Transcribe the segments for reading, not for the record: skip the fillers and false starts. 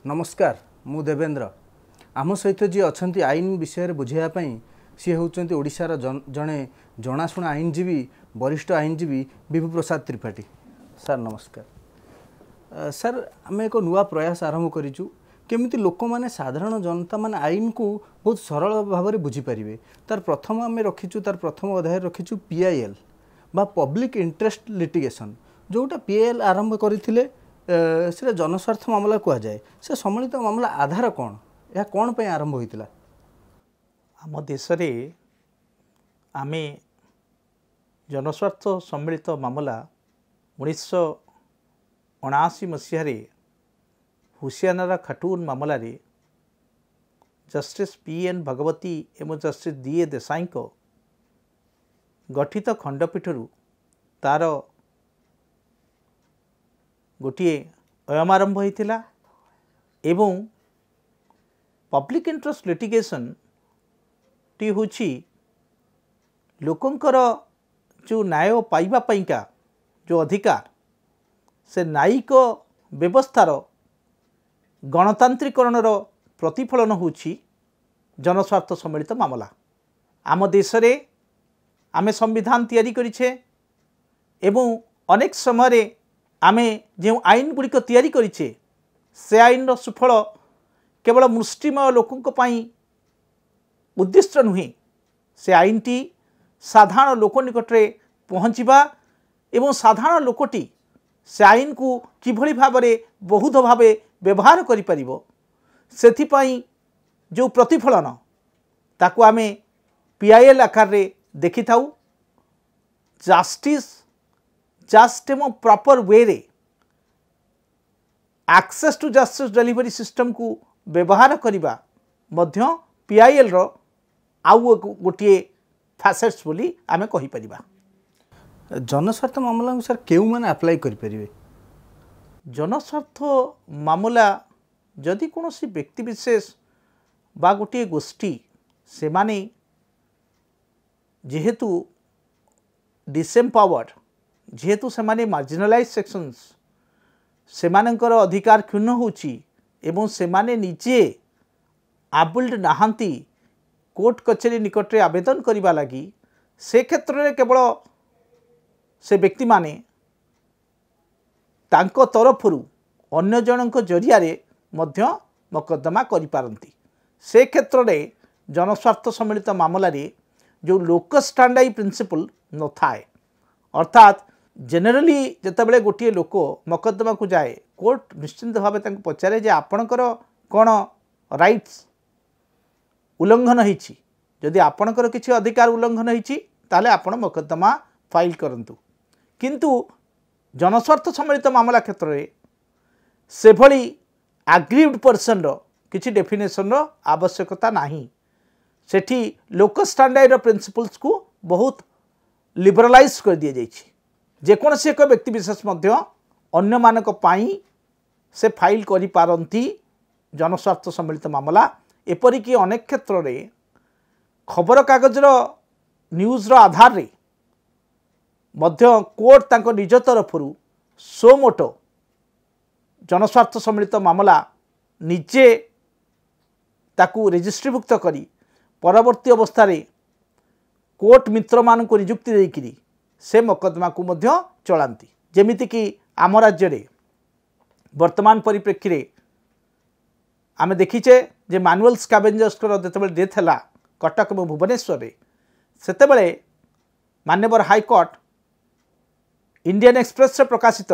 नमस्कार मु देवेंद्र आम सहित जी अच्छा आईन विषय बुझापी सी होती ओडिशार जड़े जनाशुना आईनजीवी वरिष्ठ आईनजीवी विभु प्रसाद त्रिपाठी। सर नमस्कार। सर आम एक नुआ प्रयास आरंभ करूँ केमिति लोक मैंने साधारण जनता मान आईन को बहुत सरल भाव में बुझीपारे तार प्रथम आम रखीचु तार प्रथम अध्याय रखीचु PIL बा पब्लिक इंटरेस्ट लिटिगेशन जोटा PIL आरंभ करते से जनस्वार्थ मामला कहुए से सम्मिलित मामला आधार कौन यह कौन पे आरंभ होता आम देश में आम जनस्वार्थ सम्मिलित मामला 1979 मसीह हुसियानारा खाटून मामला रे जस्टिस PN भगवती एवं जस्टिस DA देसाई को गठित खंडपीठरू तार गोटे अयमारंभ होता एवं पब्लिक इंटरेस्ट लिटिगेशन टी हूँ लोकंकर जो न्याय पाइबा पाइका जो अधिकार से न्यायिक व्यवस्थार गणतांत्रिकरणर प्रतिफलन होछि जनस्वार्थ सम्मिलित मामला। आम देश रे आमे संविधान तैयारी करिछे एवं अनेक समय आमे जो आईन गुड़िक तैयारी करिछे से आईन सुफल केवल मुष्टिमय लोकों पाई उद्दिष्ट नुहे से आईन टी साधारण लोक निकटरे पहुँचवा एवं साधारण लोकटी से आईन को किभली भाबरे बहुत भावे व्यवहार करि परिबो सेथिपाई जो प्रतिफलन ताकू आमे PIL आकार रे देखि थाउ जस्टिस जस्ट एवं प्रॉपर वे रे access to justice delivery system को व्यवहार करिबा मध्य PIL रो आउ गोटे फैसेट्स बोली आमे कहि परिबा। जनस्वार्थ मामला सर केउ माने अप्लाई करि परिबे जनस्वार्थ मामला जदि कोनोसी व्यक्ति विशेष बा गोटे गोष्ठी से माने जेहेतु डिसएम्पावर्ड जेहेतु से माने मार्जिनलाइज सेक्शंस से मानकर अधिकार क्षुण्ण होची एवं से माने निजे आबल्ड नाहांती कोर्ट कचेरी निकटरे आवेदन करिबा लगी से क्षेत्र में केवल से व्यक्ति माने तांको तरफरु अन्य जनक जरिया मध्य मकद्दमा करि पारंती। से क्षेत्र में जनस्वार्थ सम्मिलित मामला रे जो लोकस स्टैंडाई प्रिंसिपल न थाए अर्थात जेनेरली जितेबाला गोटे लोक मकद्दमा को जाए कोर्ट निश्चिंत भाव पचारे जे आपणकर कौन राइट्स उल्लंघन होती जदि आपणकर किसी अधिकार उल्लंघन होती ताले आपण मकद्दमा फाइल करंतु किंतु जनस्वार्थ सम्मिलित मामला क्षेत्र में से भली एग्रीव्ड पर्सन रो किसी डेफिनेशन रो आवश्यकता नहीं सेठी लोकल स्टैंडर्ड प्रिंसिपल्स को बहुत लिबरलाइज कर दिया जाइछि जेकोसी एक व्यक्ति विशेष मध्य अन्य मानक पाई से फाइल करि पारंती जनस्वार्थ सम्मिलित मामला एपरिकी अनेक क्षेत्र में खबर कागजर न्यूज़ आधार रे मध्य कोर्ट तांको निज तरफरु सो मोटो जनस्वार्थ सम्मिलित मामला निजे ताकू रेजिस्ट्रीभुक्त करी परवर्ती अवस्था रे कोर्ट मित्र मान को नियुक्ति देकिरी से मकद्दमा को मध्य चलांती जेमिति कि आम राज्य रे वर्तमान परिप्रेक्षी रे आमे देखीचे जे मैनुअल स्कैवेंजर्स जो डेथ है कटक और भुवनेश्वर सेतेबेले मान्यवर हाईकोर्ट इंडियन एक्सप्रेस रे प्रकाशित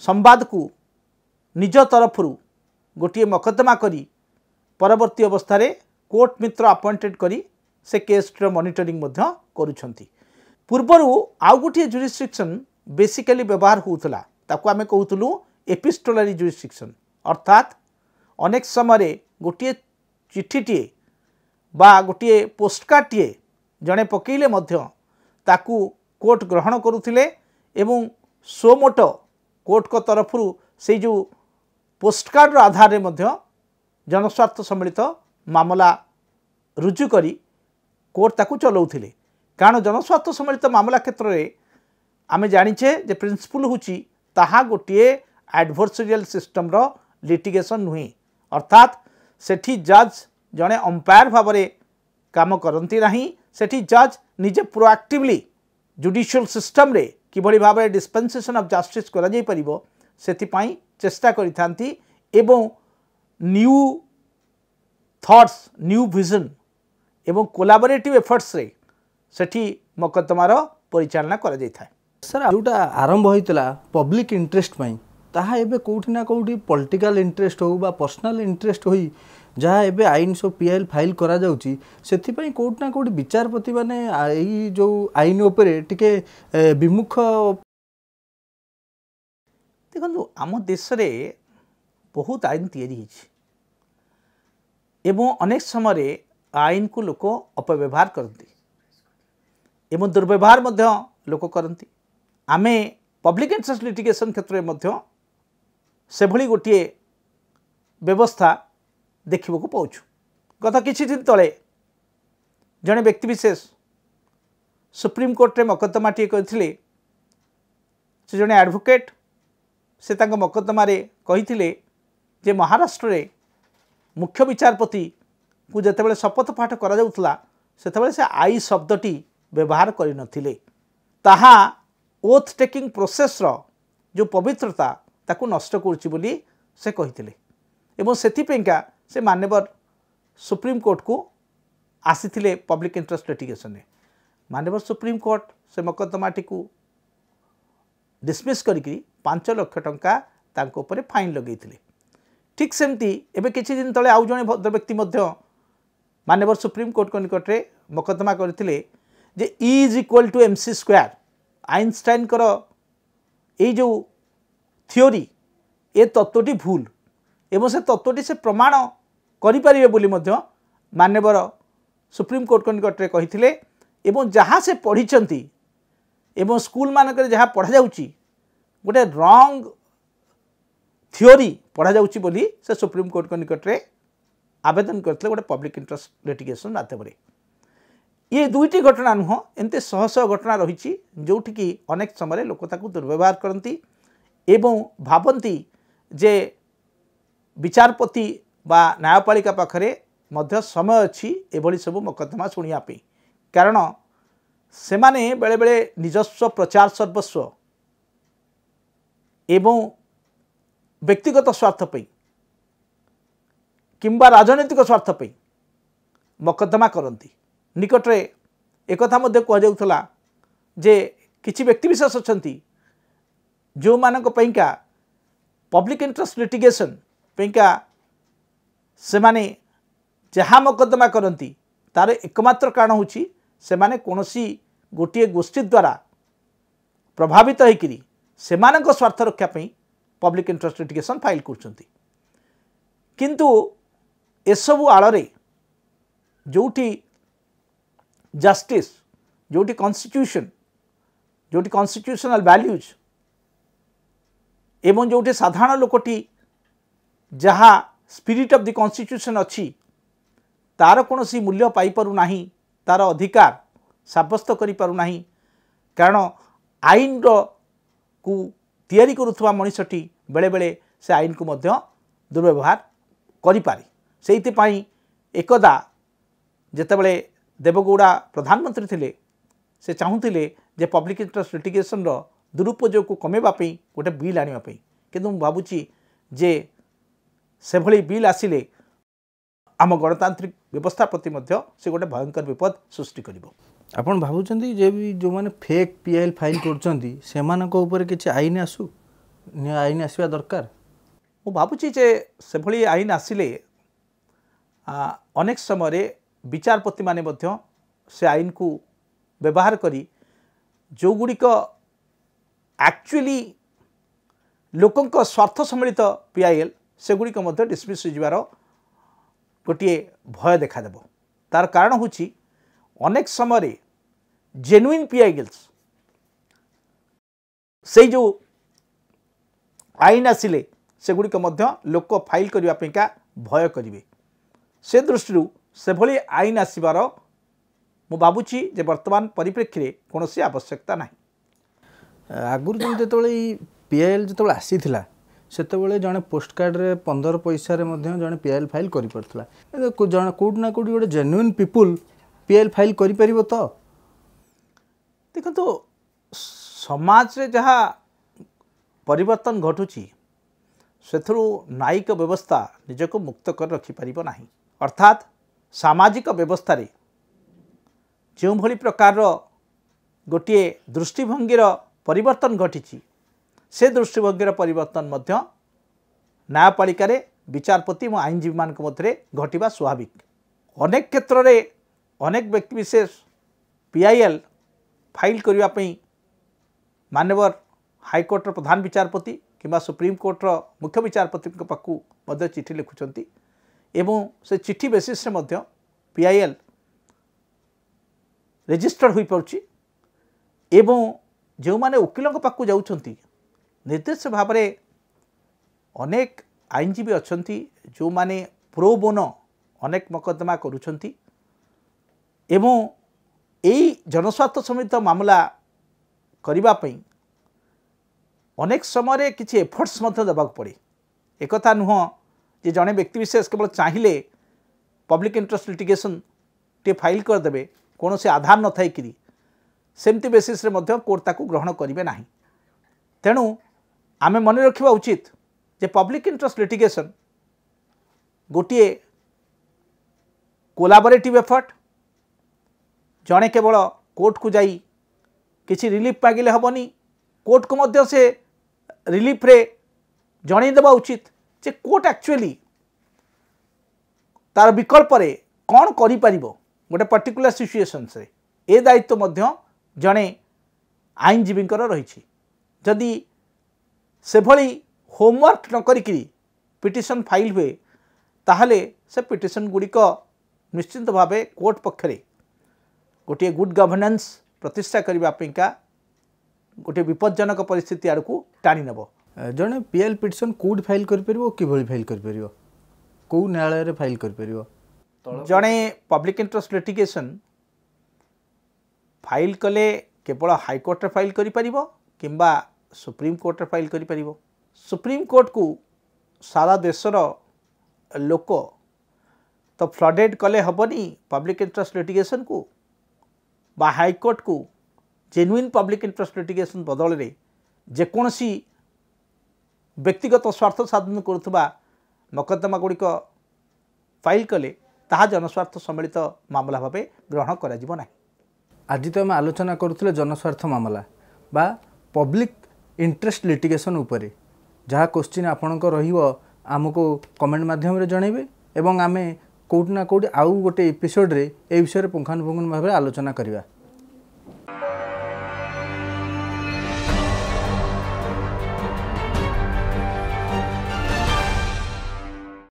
संवाद को निज तरफरु गोटे मकद्दमा करी परवर्ती अवस्था रे कोर्ट मित्र अपॉइंटेड करी से केस मॉनिटरिंग करुछंती। पूर्वरु आउ गोटे जुरिस्डिक्शन बेसिकली व्यवहार होउतला ताकू आमे कहउतलु एपिस्टोलरी जुरिस्डिक्शन अर्थात अनेक समय गोटे चिठीटीए बा गोटे पोस्टकार्डटीए जड़े पकईले ताकू कोर्ट ग्रहण करुथिले एवं सोमोटो कोर्ट को तरफरु से जो पोस्टकार्ड आधार में जनस्वार्थ सम्मिलित मामला रुजु करी कोर्ट ताकू चलाउथिले कारण जनस्वार्थ सम्मिलित मामला क्षेत्र में आमे जानिचे जे प्रिंसिपल होची ताहा गोटे एडभर्सरियल सिस्टम रो लिटिगेशन नुहे अर्थात सेठी जज जड़े अंपायर भाव में काम करती ना सेठी जज निजे प्रोएक्टिवली जुडिशियल सिस्टम रे किभली भाव में डिस्पेंसेशन ऑफ जस्टिस करा जाई परिबो सेथिपाई चेष्टा करिथांती एवं न्यू थॉट्स न्यू विजन एवं कोलाबोरेटिव एफर्ट्स रे सेठी मकद्दमार परिचालना करा जाई थाए। सर जोटा आरंभ होइतला पब्लिक इंटरेस्ट पई ताहा एबे कोठी ना कोठी पॉलिटिकल इंटरेस्ट हो बा पर्सनल इंटरेस्ट होई जहाँ एबे आईन सब पीएल फाइल करा जाउची सेथिपई कोठी ना कोठी विचारपति माने एई जो आईन उपरे टिके विमुख देखो आम देश रे बहुत आईन तैयारी एवं अनेक समय आईन को लोक अपव्यवहार करती एवं दुर्व्यवहार मध्य लोक करती आमे पब्लिक इंटरेस्ट लिटिगेशन क्षेत्र में से भली गोटे व्यवस्था देखा पाऊँ। गत किछि दिन तले जड़े व्यक्तिविशेष सुप्रीम कोर्ट रे मकद्दमा टी करथिले से जड़े एडवोकेट से तांको मकद्दमा रे कहिथिले जे महाराष्ट्र रे मुख्य विचारपति को जेतेबेले शपथ पाठ करा जाउतला सेतेबेले से आई शब्दटी व्यवहार करि नथिले ताहा ओथ टेकिंग प्रोसेस रो जो पवित्रता ताकू नष्ट करछि बोली से कहिथिले एवं सेथिपेंका से मान्यवर सुप्रीम कोर्ट को आसीथिले पब्लिक इंटरेस्ट लिटिगेशन में मान्यवर सुप्रीम कोर्ट से मकद्दमाटी को डिसमिस करिकि 5 लाख टंका तांको ऊपर फाइन लगेइथिले। ठीक सेमती एबे किछि दिन तले आउ जणे भद्र व्यक्ति मध्य मान्यवर सुप्रीम कोर्ट को निकट रे मकद्दमा करथिले जे E is equal to MC square Einstein कर ए जो थियोरी ए तत्वटी भूल एवं से तत्वटी से प्रमाण करिपारिबे बोली मध्य मान्यवर सुप्रीम कोर्ट को निकट रे कहिथिले एवं जहाँ से पढ़िचंती एवं स्कूल मानक जहाँ पढ़ा जाउची गोटे रॉन्ग थियोरी पढ़ा जाउची बोली से सुप्रीम कोर्ट को निकट रे आवेदन करथिले गोटे पब्लिक इंटरेस्ट लिटिगेशन माध्यम ये दुईटी घटना नुह एमती शह शह घटना रही जोटि कि अनेक समय लोक ताकू दुर्व्यवहार करती एवं भावती जे विचारपति बा न्यायपालिका पाखरे मध्य समय अच्छी एभली सब मकद्दमा शुणियापी कारण से माने बेले बेले निजस्व प्रचार सर्वस्व एवं व्यक्तिगत स्वार्थ पे किंबा राजनैतिक स्वार्थ पे मकद्दमा करती निकटरे एक कथा मध्य कहुला जे किछि व्यक्तिविशेष अछंती जो मानक पैंका पब्लिक इंटरेस्ट लिटिगेशन पैंका से माने जहाँ मकद्दमा करती तार एकमात्र कारण होची से माने कोनोसी गोटे गोष्ठी द्वारा प्रभावित होइकरी सेमानक स्वार्थ रक्षा पई पब्लिक इंटरेस्ट लिटिगेशन फाइल करछंती किंतु एसबु आଳରେ जोटी जस्टिस जोटी कॉन्स्टिट्यूशनल वैल्यूज एवं जोटी साधारण लोकटी जहाँ स्पिरिट ऑफ द कॉन्स्टिट्यूशन अच्छी तार कौन सी मूल्य पाई पारु नाही तार अधिकार साब्यस्त करि पारु नाही कारण आईन को तैयारी करुवा मनीषटी बेले बेले से आईन को मध्य दुर्व्यवहार करि पारे सेइति पई एकदा जेतेबेले देवगौड़ा प्रधानमंत्री थिले से चाहूले जे पब्लिक इंटरेस्ट लिटिगेशन रो दुरुपयोग को कमेबा पई गोटे बिल आनिबा पई किंतु भाबुची जे से भली बिल आसिले आम गणतांत्रिक व्यवस्था प्रति मध्य से गोटे भयंकर विपद सृष्टि करिवो। आपण भाबुचंदी जे भी जो माने फेक पीएल फाइल करचंती सेमानक ऊपर किछि आईन आसु आईन आसीबा दरकार मु भाबुची जे से भली आईन आसिले अनेक समय विचारपति माने मध्य से आईन को व्यवहार करी जो गुड़िक एक्चुअली लोकंक स्वार्थ सम्मिलित पीआईएल से गुड़िक मध्य डिसमिस होइबार गोटे भय देखादेव तार कारण होची अनेक समय जेन्युइन पीआईएल्स से जो आईन आसिले से गुड़िक मध्य लोक फाइल करने भय करेंगे से दृष्टि से भली आईन आसबार मु भावुची जे वर्तमान परिप्रेक्षी में कौन आवश्यकता ना आगुरी जो पीएल जो आसी ସେତେବେଳେ ଜଣେ ପୋଷ୍ଟକାର୍ଡ଼ରେ 15 ପଇସାରେ ମଧ୍ୟ ଜଣେ PIL ଫାଇଲ୍ କରିପାରୁଥିଲା। ଜଣେ କେଉଁଠି ନା କେଉଁଠି ଗୋଟେ ଜେନ୍ୟୁନ୍ ପିପୁଲ୍ PIL ଫାଇଲ୍ କରିପାରିବ ତ? ଦେଖନ୍ତୁ ସମାଜରେ ଯାହା ପରିବର୍ତ୍ତନ ଘଟୁଛି ସେଥିରୁ ନ୍ୟାୟିକ ବ୍ୟବସ୍ଥା ନିଜକୁ ମୁକ୍ତ କରି ରଖିପାରିବ ନାହିଁ। ଅର୍ଥାତ୍ ସାମାଜିକ ବ୍ୟବସ୍ଥାରେ ଯେଉଁଭଳି ପ୍ରକାରର ଗୋଟିଏ ଦୃଷ୍ଟିଭଙ୍ଗୀର ପରିବର୍ତ୍ତନ ଘଟିଛି ସେ ଦୃଷ୍ଟିଭଙ୍ଗୀର ପରିବର୍ତ୍ତନ ମଧ୍ୟ ନ୍ୟାୟପାଳିକାରେ ବିଚାରପତି ଏବଂ ଆଇନଜୀବୀମାନଙ୍କ ମଧ୍ୟରେ ଘଟିବା ସ୍ୱାଭାବିକ। ଅନେକ କ୍ଷେତ୍ରରେ ଅନେକ ବ୍ୟକ୍ତିବିଶେଷ PIL ଫାଇଲ୍ କରିବା ପାଇଁ ମାନ୍ୟବର ହାଇକୋର୍ଟର ପ୍ରଧାନ ବିଚାରପତି କିମ୍ବା ସୁପ୍ରିମକୋର୍ଟର ମୁଖ୍ୟ ବିଚାରପତିଙ୍କ ପାଖକୁ ମଧ୍ୟ ଚିଠି ଲେଖୁଛନ୍ତି ଏବଂ ସେ ଚିଠି ବେସିସ୍ରେ ମଧ୍ୟ PIL ରେଜିଷ୍ଟର୍ଡ ହୋଇପାରୁଛି ଏବଂ ଯେଉଁମାନେ ଓକିଲଙ୍କ ପାଖକୁ ଯାଉଛନ୍ତି ନିର୍ଦ୍ଦିଷ୍ଟ ଭାବରେ ଅନେକ ଆଇନଜୀବୀ ଅଛନ୍ତି ଯେଉଁମାନେ ପ୍ରୋ ବୋନୋ ଅନେକ ମକଦ୍ଦମା କରୁଛନ୍ତି ଏବଂ ଏହି ଜନସ୍ୱାର୍ଥ ସମ୍ବଳିତ ମାମଲା କରିବା ପାଇଁ ଅନେକ ସମୟରେ କିଛି ଏଫର୍ଟସ୍ ମଧ୍ୟ ଦେବାକୁ ପଡ଼େ। ଏକଥା ନୁହଁ ଯେ ଜଣେ ବ୍ୟକ୍ତିବିଶେଷ କେବଳ ଚାହିଁଲେ ପବ୍ଲିକ୍ ଇଣ୍ଟରେଷ୍ଟ ଲିଟିଗେସନ୍ ଟେ ଫାଇଲ୍ କରିଦେବେ କୌଣସି ଆଧାର ନଥାଇକିରି ସେମିତି ବେସିସ୍ରେ ମଧ୍ୟ କୋର୍ଟ ତାକୁ ଗ୍ରହଣ କରିବେ ନାହିଁ। ତେଣୁ ଆମେ ମନେ ରଖିବା ଉଚିତ ଯେ ପବ୍ଲିକ୍ ଇଣ୍ଟରେଷ୍ଟ ଲିଟିଗେସନ୍ ଗୋଟିଏ କୋଲାବୋରେଟିଭ୍ ଏଫର୍ଟ। ଜଣେ କେବଳ କୋର୍ଟକୁ ଯାଇ କିଛି ରିଲିଫ୍ ମାଗିଲେ ହେବନି, କୋର୍टକୁ ମଧ୍ୟ ସେ ରିଲିଫ୍ରେ ଜଣାଇଦେବା ଉଚିତ ଯେ କୋର୍ଟ ଆକ୍चुअली तार विकल्परे कौन करिपारिब गोटे पर्टिकुलर सिचुएशन्स ए दायित्व मध्य जड़े आईनजीवींकर रही। जदि से भली होमवर्क न करी पिटिशन फाइल हुए ताहले से पिटिशन गुड़िक निश्चित भाव कोर्ट पक्षरे गोटे गुड गवर्नेंस प्रतिष्ठा करने गोटे विपज्जनक परिस्थिति आड़ को टाणी नब। जड़े PIL पिटिशन कौट फाइल कर फाइल कर कौ न्यायालय फाइल कर जड़े पब्लिक इंटरेस्ट लिटिगेशन फाइल कले केवल हाईकोर्ट फाइल करि किंबा सुप्रीम कोर्ट फाइल करि। सुप्रीम कोर्ट को सारा देशर लोक तो फ्लडेड कले हेनी पब्लिक इंटरेस्ट लिटिगेशन को बा हाईकोर्ट को जेन्युइन पब्लिक इंटरेस्ट लिटिगेशन बदल में जेकोसी व्यक्तिगत स्वार्थ साधन करुवा मकद्दमा गुड़िक फाइल कले ताहा जनस्वार्थ सम्मिलित मामला भाव ग्रहण करा ना। आज तो आम आलोचना करुले जनस्वार्थ मामला बा पब्लिक इंटरेस्ट लिटिगेशन उपरे जहाँ क्वेश्चन आपणकर आमको कमेंट माध्यम जनइबे एवं आमे कोउट ना कोउट आउ गोटे एपिसोड रे ए विषय पुंखानुपुंखन भाव आलोचना करिबा।